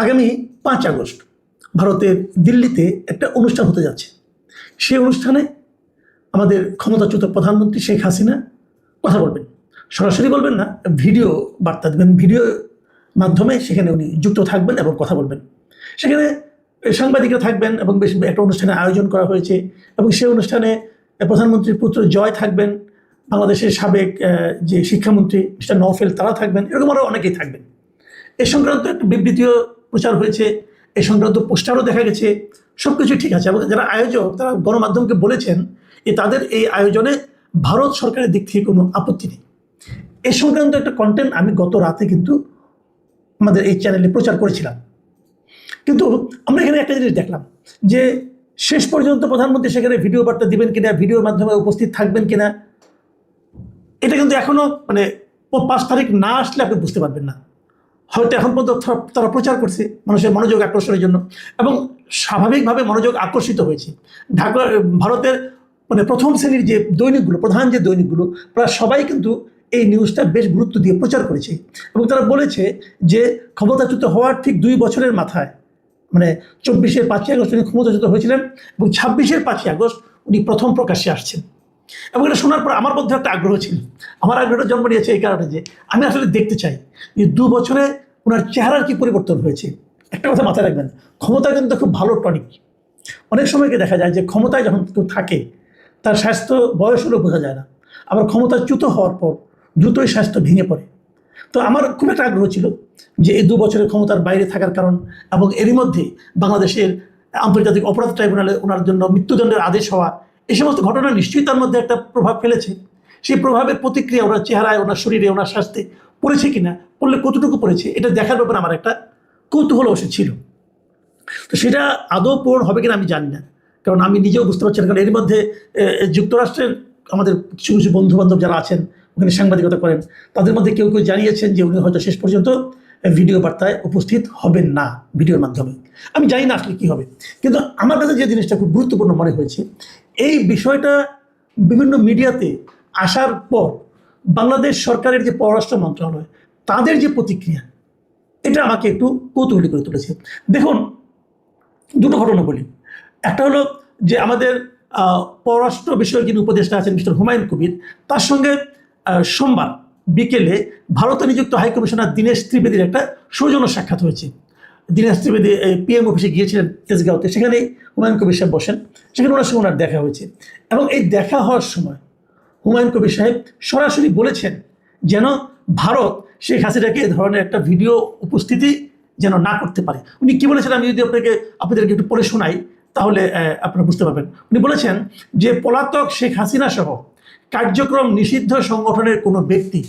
আগামী 5 আগস্ট ভারতের দিল্লিতে একটা অনুষ্ঠান হতে যাচ্ছে। সেই অনুষ্ঠানে আমাদের ক্ষমতাচ্যুত প্রধানমন্ত্রী শেখ হাসিনা কথা বলবেন। সরাসরি বলবেন না, ভিডিও বার্তা দেবেন, ভিডিও মাধ্যমে সেখানে উনি যুক্ত থাকবেন এবং কথা বলবেন। সেখানে সাংবাদিকরা থাকবেন এবং বেশ একটা অনুষ্ঠানের আয়োজন করা হয়েছে এবং সেই অনুষ্ঠানে প্রধানমন্ত্রীর পুত্র জয় থাকবেন, বাংলাদেশের সাবেক যে শিক্ষামন্ত্রী মিস্টার নওফেল তারা থাকবেন, এরকম আরও অনেকেই থাকবেন। এ সংক্রান্ত একটা বিবৃতিও প্রচার হয়েছে, এ সংক্রান্ত পোস্টারও দেখা গেছে, সব কিছুই ঠিক আছে। এবং যারা আয়োজক তারা গণমাধ্যমকে বলেছেন যে তাদের এই আয়োজনে ভারত সরকারের দিক থেকে কোনো আপত্তি নেই। এ সংক্রান্ত একটা কন্টেন্ট আমি গত রাতে কিন্তু আমাদের এই চ্যানেলে প্রচার করেছিলাম। কিন্তু আমরা এখানে একটা জিনিস দেখলাম যে শেষ পর্যন্ত প্রধানমন্ত্রী সেখানে ভিডিও বার্তা দিবেন কিনা, ভিডিওর মাধ্যমে উপস্থিত থাকবেন কিনা, এটা কিন্তু এখনো 5 তারিখ না আসলে আপনি বুঝতে পারবেন না। হয়তো এখন পর্যন্ত তারা প্রচার করছে মানুষের মনোযোগ আকর্ষণের জন্য এবং স্বাভাবিকভাবে মনোযোগ আকর্ষিত হয়েছে। ভারতের প্রথম শ্রেণীর যে দৈনিকগুলো, প্রধান যে দৈনিকগুলো, প্রায় সবাই কিন্তু এই নিউজটা বেশ গুরুত্ব দিয়ে প্রচার করেছে এবং তারা বলেছে যে ক্ষমতাচ্যুত হওয়ার ঠিক 2 বছরের মাথায় 24-এর 5ই আগস্ট উনি ক্ষমতাচ্যুত হয়েছিলেন এবং 26-এর 5ই আগস্ট উনি প্রথম প্রকাশ্যে আসছেন। এবং এটা শোনার পর আমার মধ্যে একটা আগ্রহ ছিল। আমার আগ্রহটা জন্ম নিয়েছে এই কারণে যে আমি আসলে দেখতে চাই যে 2 বছরে ওনার চেহারার কি পরিবর্তন হয়েছে। একটা কথা মাথায় রাখবেন, ক্ষমতা কিন্তু খুব ভালো টনিক। অনেক সময়কে দেখা যায় যে ক্ষমতায় যখন কেউ থাকে তার স্বাস্থ্য বয়স হলেও বোঝা যায় না, আবার ক্ষমতাচ্যুত হওয়ার পর দ্রুতই স্বাস্থ্য ভেঙে পড়ে। তো আমার খুব একটা আগ্রহ ছিল যে এই 2 বছরের ক্ষমতার বাইরে থাকার কারণ এবং এরই মধ্যে বাংলাদেশের আন্তর্জাতিক অপরাধ ট্রাইব্যুনালে ওনার জন্য মৃত্যুদণ্ডের আদেশ হওয়া, এই সমস্ত ঘটনা নিশ্চয়ই তার মধ্যে একটা প্রভাব ফেলেছে। সেই প্রভাবের প্রতিক্রিয়া ওনার চেহারায়, ওনার শরীরে, ওনার স্বাস্থ্যে পড়েছে কিনা, পড়লে কতটুকু পড়েছে, এটা দেখার ব্যাপারে আমার একটা কৌতূহল অবশ্য ছিল। তো সেটা আদৌ পূরণ হবে কিনা আমি জানি না, কারণ আমি নিজেও বুঝতে পারছি না। কারণ এর মধ্যে যুক্তরাষ্ট্রের আমাদের কিছু কিছু বন্ধুবান্ধব যারা আছেন ওখানে সাংবাদিকতা করেন, তাদের মধ্যে কেউ কেউ জানিয়েছেন যে উনি হয়তো শেষ পর্যন্ত ভিডিও বার্তায় উপস্থিত হবেন না, ভিডিওর মাধ্যমে। আমি জানি না আসলে কী হবে, কিন্তু আমার কাছে যে জিনিসটা খুব গুরুত্বপূর্ণ মনে হয়েছে, এই বিষয়টা বিভিন্ন মিডিয়াতে আসার পর বাংলাদেশ সরকারের যে পররাষ্ট্র মন্ত্রণালয় তাদের যে প্রতিক্রিয়া, এটা আমাকে একটু কৌতূহলী করে তুলেছে। দেখুন, দুটো ঘটনা বলি। একটা হলো যে আমাদের পররাষ্ট্র বিষয়ক যিনি উপদেষ্টা আছেন মিস্টার হুমায়ুন কবির, তার সঙ্গে সোমবার বিকেলে ভারতে নিযুক্ত হাইকমিশনার দীনেশ ত্রিবেদীর একটা সৌজন্য সাক্ষাৎ হয়েছে। দীনেশ ত্রিবেদী PM অফিসে গিয়েছিলেন তেজগাঁওতে, সেখানেই হুমায়ুন কবির সাহেব বসেন, সেখানে ওনার সঙ্গে ওনার দেখা হয়েছে। এবং এই দেখা হওয়ার সময় হুমায়ুন কবির সাহেব সরাসরি বলেছেন যেন ভারত শেখ হাসিনাকে এ ধরনের একটা ভিডিও উপস্থিতি যেন না করতে পারে। উনি কী বলেছেন আমি যদি আপনাদেরকে একটু পড়ে শোনাই তাহলে আপনারা বুঝতে পারবেন। উনি বলেছেন যে পলাতক শেখ হাসিনা সহ কার্যক্রম নিষিদ্ধ সংগঠনের কোনো ব্যক্তি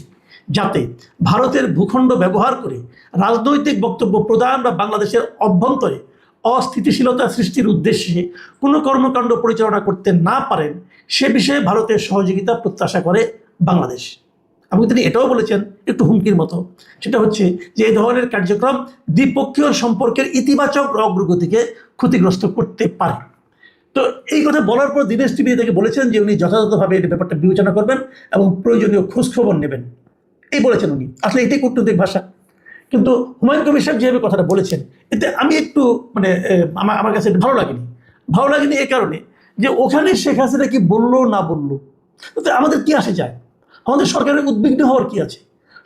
যাতে ভারতের ভূখণ্ড ব্যবহার করে রাজনৈতিক বক্তব্য প্রদান বা বাংলাদেশের অভ্যন্তরে অস্থিতিশীলতা সৃষ্টির উদ্দেশ্যে কোনো কর্মকাণ্ড পরিচালনা করতে না পারেন সে বিষয়ে ভারতের সহযোগিতা প্রত্যাশা করে বাংলাদেশ। এবং তিনি এটাও বলেছেন একটু হুমকির মতো, সেটা হচ্ছে যে এই ধরনের কার্যক্রম দ্বিপক্ষীয় সম্পর্কের ইতিবাচক অগ্রগতিকে ক্ষতিগ্রস্ত করতে পারে। তো এই কথা বলার পর দীনেশ ত্রিবেদী থেকে বলেছেন যে উনি যথাযথভাবে এই ব্যাপারটা বিবেচনা করবেন এবং প্রয়োজনীয় খোঁজখবর নেবেন, এই বলেছেন উনি। আসলে এটাই কূটনৈতিক ভাষা। কিন্তু হুমায়ুন কবির সাহেব যেভাবে কথাটা বলেছেন, এতে আমি একটু আমার কাছে ভালো লাগেনি এই কারণে যে ওখানে শেখ হাসিনা কি বললো না বললো তাতে আমাদের কি আসে যায়। আমাদের সরকারের উদ্বিগ্ন হওয়ার কি আছে?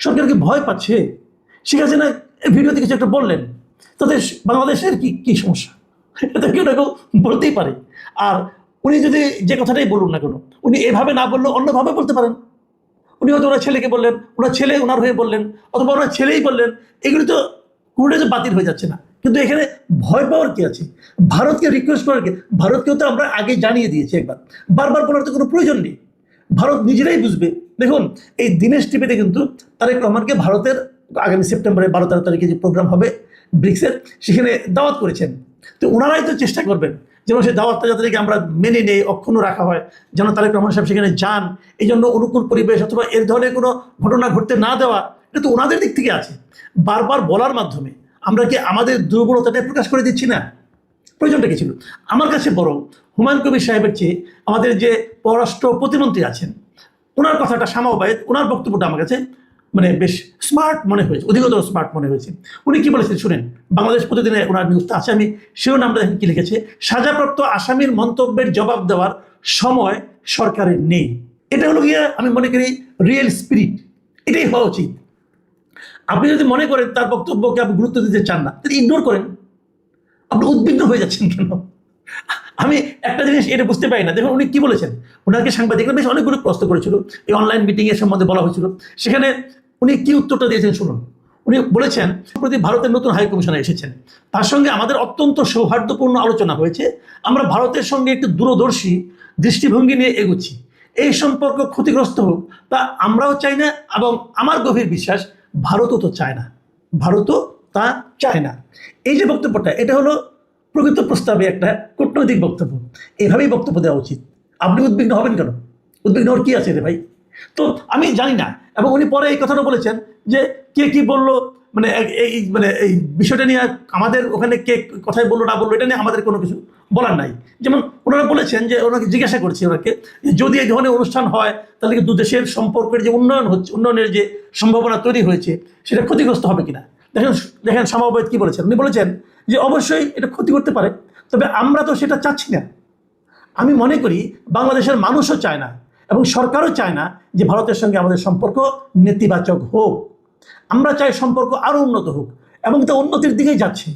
সরকার কি ভয় পাচ্ছে? শেখ হাসিনা ভিডিওতে কিছু একটা বললেন তাতে বাংলাদেশের কি সমস্যা? এটা কেউ না কেউ বলতেই পারে। আর উনি যদি যে কথাটাই বলুন না কেন, উনি এভাবে না বললেও অন্যভাবে বলতে পারেন। উনি হয়তো ওনার ছেলেকে বললেন, ওনার ছেলে ওনার হয়ে বললেন, অথবা ওনার ছেলেই বললেন, এগুলি তো কোনোটাই তো বাতিল হয়ে যাচ্ছে না। কিন্তু এখানে ভয় পাওয়ার কি আছে? ভারতকে রিকোয়েস্ট করার কি? ভারতকেও তো আমরা আগে জানিয়ে দিয়েছি একবার, বারবার বলার তো কোনো প্রয়োজন নেই, ভারত নিজেরাই বুঝবে। দেখুন, এই দীনেশ ত্রিবেদী কিন্তু তারেক রহমানকে ভারতের আগামী সেপ্টেম্বরে 12-13 তারিখে যে প্রোগ্রাম হবে ব্রিক্সের, সেখানে দাওয়াত করেছেন। তো ওনারাই তো চেষ্টা করবেন যেন সেই দাওয়াতটা যাতে আমরা মেনে নেই, অক্ষুণ্ণ রাখা হয়, যেন তারেক রহমান সাহেব সেখানে যান। এই জন্য অনুকূল পরিবেশ অথবা এর ধরনের কোনো ঘটনা ঘটতে না দেওয়া, এটা তো ওনাদের দিক থেকে আছে। বারবার বলার মাধ্যমে আমরা কি আমাদের দুর্বলতাটা প্রকাশ করে দিচ্ছি না? প্রয়োজনটা কি ছিল? আমার কাছে বরং হুমায়ুন কবির সাহেবের চেয়ে আমাদের যে পররাষ্ট্র প্রতিমন্ত্রী আছেন ওনার কথাটা সামাবায়িত, ওনার বক্তব্যটা আমার কাছে মানে বেশ স্মার্ট মনে হয়েছে, অধিকতর স্মার্ট মনে হয়েছে। উনি কি বলেছেন শুনেন, বাংলাদেশ প্রতিদিনে ওনার নিউজটা আছে, আমি শিরোনামটা দেখেন কি লিখেছে, সাজাপ্রাপ্ত আসামির মন্তব্যের জবাব দেওয়ার সময় সরকারের নেই। এটা হলো গিয়ে আমি মনে করি রিয়েল স্পিরিট, এটাই হওয়া উচিত। আপনি যদি মনে করেন তার বক্তব্যকে আপনি গুরুত্ব দিতে চান না, তাহলে ইগনোর করেন। আপনি উদ্বিগ্ন হয়ে যাচ্ছেন কেন? আমি একটা জিনিস এটা বুঝতে পারি না। দেখুন উনি কি বলেছেন, ওনাকে সাংবাদিকরা বেশ অনেকগুলো প্রশ্ন করেছিল, এই অনলাইন মিটিং এর সম্বন্ধে বলা হয়েছিল, সেখানে উনি কি উত্তরটা দিয়েছেন শুনুন। উনি বলেছেন, সম্প্রতি ভারতের নতুন হাই কমিশনার এসেছেন, তার সঙ্গে আমাদের অত্যন্ত সৌহার্দ্যপূর্ণ আলোচনা হয়েছে। আমরা ভারতের সঙ্গে একটি দূরদর্শী দৃষ্টিভঙ্গি নিয়ে এগোচ্ছি। এই সম্পর্ক ক্ষতিগ্রস্ত হোক তা আমরাও চাই না, এবং আমার গভীর বিশ্বাস ভারতও তো চায় না, ভারতও তা চায় না। এই যে বক্তব্যটা, এটা হলো প্রকৃত প্রস্তাবে একটা কূটনৈতিক বক্তব্য। এভাবেই বক্তব্য দেওয়া উচিত। আপনি উদ্বিগ্ন হবেন কেন? উদ্বিগ্ন হওয়ার কি আছে রে ভাই? তো আমি জানি না। এবং উনি পরে এই কথাটা বলেছেন যে কে কি বললো, মানে এই বিষয়টা নিয়ে আমাদের ওখানে কে কথাই বললো না বললো, এটা নিয়ে আমাদের কোনো কিছু বলার নাই। যেমন ওনারা বলেছেন যে, ওনাকে জিজ্ঞাসা করছি ওনাকে, যদি এই ধরনের অনুষ্ঠান হয় তাহলে কি দু দেশের সম্পর্কের যে উন্নয়ন হচ্ছে, উন্নয়নের যে সম্ভাবনা তৈরি হয়েছে, সেটা ক্ষতিগ্রস্ত হবে কিনা। দেখেন দেখেন সমাবেত কি বলেছেন, উনি বলেছেন যে অবশ্যই এটা ক্ষতি করতে পারে, তবে আমরা তো সেটা চাচ্ছি না। আমি মনে করি বাংলাদেশের মানুষও চায় না এবং সরকারও চায় না যে ভারতের সঙ্গে আমাদের সম্পর্ক নেতিবাচক হোক। আমরা চাই সম্পর্ক আরও উন্নত হোক, এবং তা উন্নতির দিকেই যাচ্ছে।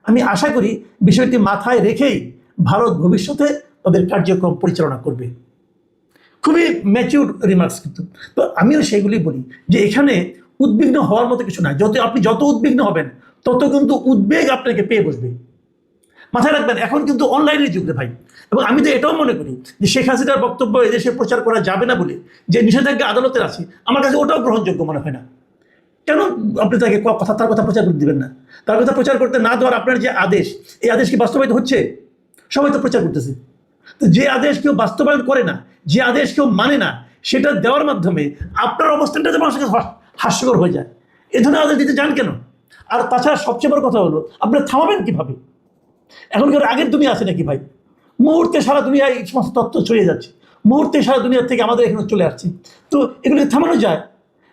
আমি আশা করি বিষয়টি মাথায় রেখেই ভারত ভবিষ্যতে তাদের কার্যক্রম পরিচালনা করবে। খুবই ম্যাচিউর রিমার্কস কিন্তু। তো আমিও সেগুলি বলি যে এখানে উদ্বিগ্ন হওয়ার মতো কিছু নাই। আপনি যত উদ্বিগ্ন হবেন তত কিন্তু উদ্বেগ আপনাকে পেয়ে বসবে। মাথায় রাখবেন, এখন কিন্তু অনলাইনের যুগ রে ভাই। এবং আমি তো এটাও মনে করি যে শেখ হাসিনার বক্তব্য এদেশে প্রচার করা যাবে না বলে যে নিষেধাজ্ঞা আদালতের আছে, আমার কাছে ওটাও গ্রহণযোগ্য মনে হয় না। কেন আপনি তাকে তার কথা প্রচার করতে দিবেন না? তার কথা প্রচার করতে না দেওয়ার আপনার যে আদেশ, এই আদেশ কি বাস্তবায়িত হচ্ছে? সবাই তো প্রচার করতেছে। তো যে আদেশ কেউ বাস্তবায়ন করে না, যে আদেশ কেউ মানে না, সেটা দেওয়ার মাধ্যমে আপনার অবস্থানটা যেমন হাস্যকর হয়ে যায়। এ ধরনের আদেশ দিতে যান কেন? আর তাছাড়া সবচেয়ে বড় কথা হলো, আপনি থামাবেন কিভাবে? এখন কি আগের দুনিয়া আছে নাকি ভাই? মুহূর্তে সারা দুনিয়ায় এই সমস্ত তথ্য ছড়িয়ে যাচ্ছে, মুহূর্তে সারা দুনিয়ার থেকে আমাদের এখানে চলে আসছে। তো এগুলো থামানো যায়।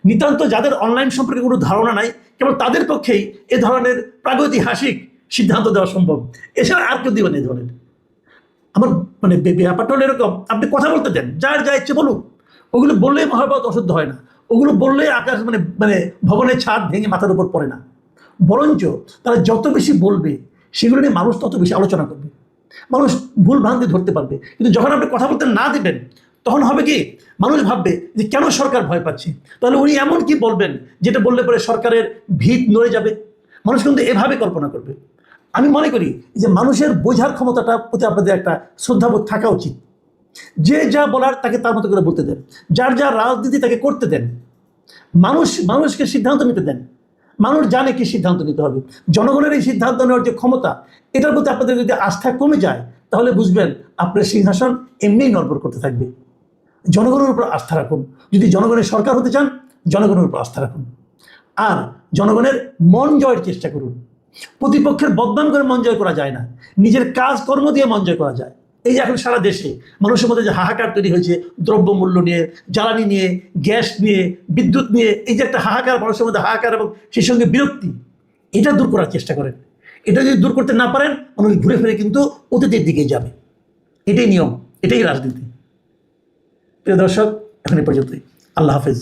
নিতান্ত যাদের অনলাইন সম্পর্কে কোনো ধারণা নাই, কেবল তাদের পক্ষেই এ ধরনের প্রাগৈতিহাসিক সিদ্ধান্ত দেওয়া সম্ভব। এছাড়া আর কেউ দিবেন এই ধরনের। আমার মানে ব্যাপারটা হলো এরকম, আপনি কথা বলতে দেন, যার যা ইচ্ছে বলুন। ওগুলো বললেই মহাভারত অশুদ্ধ হয় না, ওগুলো বললেই আকাশ মানে মানে ভবনের ছাদ ভেঙে মাথার উপর পড়ে না। বরঞ্চ তারা যত বেশি বলবে সেগুলো নিয়ে মানুষ তত বেশি আলোচনা করবে, মানুষ ভুল ভ্রান্তি ধরতে পারবে। কিন্তু যখন আপনি কথা বলতে না দিবেন, তখন হবে কি, মানুষ ভাববে যে কেন সরকার ভয় পাচ্ছে, তাহলে উনি এমন কি বলবেন যেটা বললে পরে সরকারের ভিত নড়ে যাবে। মানুষ কিন্তু এভাবে কল্পনা করবে। আমি মনে করি যে মানুষের বোঝার ক্ষমতাটা প্রতি আপনাদের একটা শ্রদ্ধাবোধ থাকা উচিত। যে যা বলার তাকে তার মতো করে বলতে দেন, যার যা রাজনীতি তাকে করতে দেন। মানুষকে সিদ্ধান্ত নিতে দেন। মানুষ জানে কি সিদ্ধান্ত নিতে হবে। জনগণের এই সিদ্ধান্ত নেওয়ার যে ক্ষমতা, এটার প্রতি আপনাদের যদি আস্থা কমে যায়, তাহলে বুঝবেন আপনার সিংহাসন এমনিই নড়বড় করতে থাকবে। জনগণের উপর আস্থা রাখুন। যদি জনগণের সরকার হতে চান, জনগণের উপর আস্থা রাখুন। আর জনগণের মন জয়ের চেষ্টা করুন। প্রতিপক্ষের বদনাম করে মন জয় করা যায় না, নিজের কাজ কর্ম দিয়ে মন জয় করা যায়। এই যে এখন সারা দেশে মানুষের মধ্যে যে হাহাকার তৈরি হয়েছে, দ্রব্যমূল্য নিয়ে, জ্বালানি নিয়ে, গ্যাস নিয়ে, বিদ্যুৎ নিয়ে, এই যে একটা হাহাকার, মানুষের মধ্যে হাহাকার এবং সেই সঙ্গে বিরক্তি, এটা দূর করার চেষ্টা করেন। এটা যদি দূর করতে না পারেন, মানুষ ঘুরে ফিরে কিন্তু অতীতের দিকে যাবে। এটাই নিয়ম, এটাই রাজনীতি। প্রিয় দর্শক, এখন এই পর্যন্তই। আল্লাহ হাফেজ।